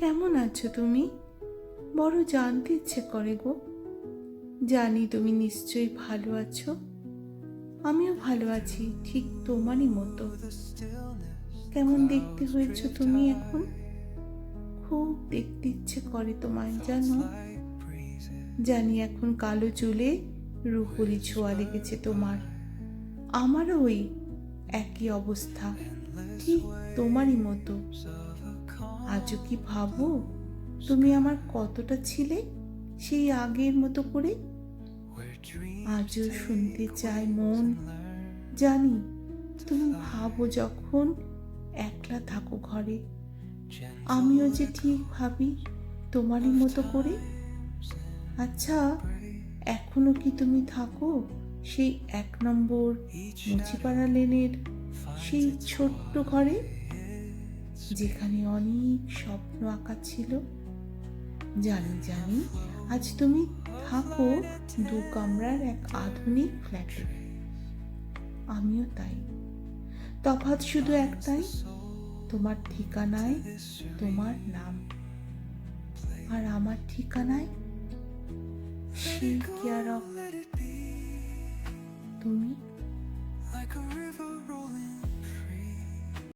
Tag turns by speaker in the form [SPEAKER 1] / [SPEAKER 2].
[SPEAKER 1] কেমন আছো তুমি? বড় জানতে ইচ্ছে করে গো। জানি তুমি নিশ্চয়ই ভালো আছো। আমিও ভালো আছি, ঠিক তোমারই মতো। কেমন দেখতে হয়েছো তুমি এখন? খুব দেখতে ইচ্ছে করে তোমায়, জানো। জানি এখন কালো চুলে রূপোলি ছোঁয়া লেগেছে তোমার। আমারও ওই একই অবস্থা, ঠিক তোমারই মতো। আজও কি ভাবো তুমি আমার কতটা ছিলে সেই আগের মতো করে? আজও শুনতে চায় মন। জানি তুমি ভাবো যখন একলা থাকো ঘরে, আমিও যে ঠিক ভাবি তোমারই মতো করে। আচ্ছা, এখনো কি তুমি থাকো সেই 1 নম্বর মুচিপাড়া লেনের সেই ছোট্ট ঘরে, যেখানে অনেক স্বপ্ন আঁকা ছিল? জানি জানি আজ তুমি থাকো 2 কামরার এক আধুনিক ফ্ল্যাটে। আমিও তাই। তফাৎ শুধু একটাই, তোমার ঠিকানায় তোমার নাম, আর আমার ঠিকানায় সেই কেয়ার অফ তুমি।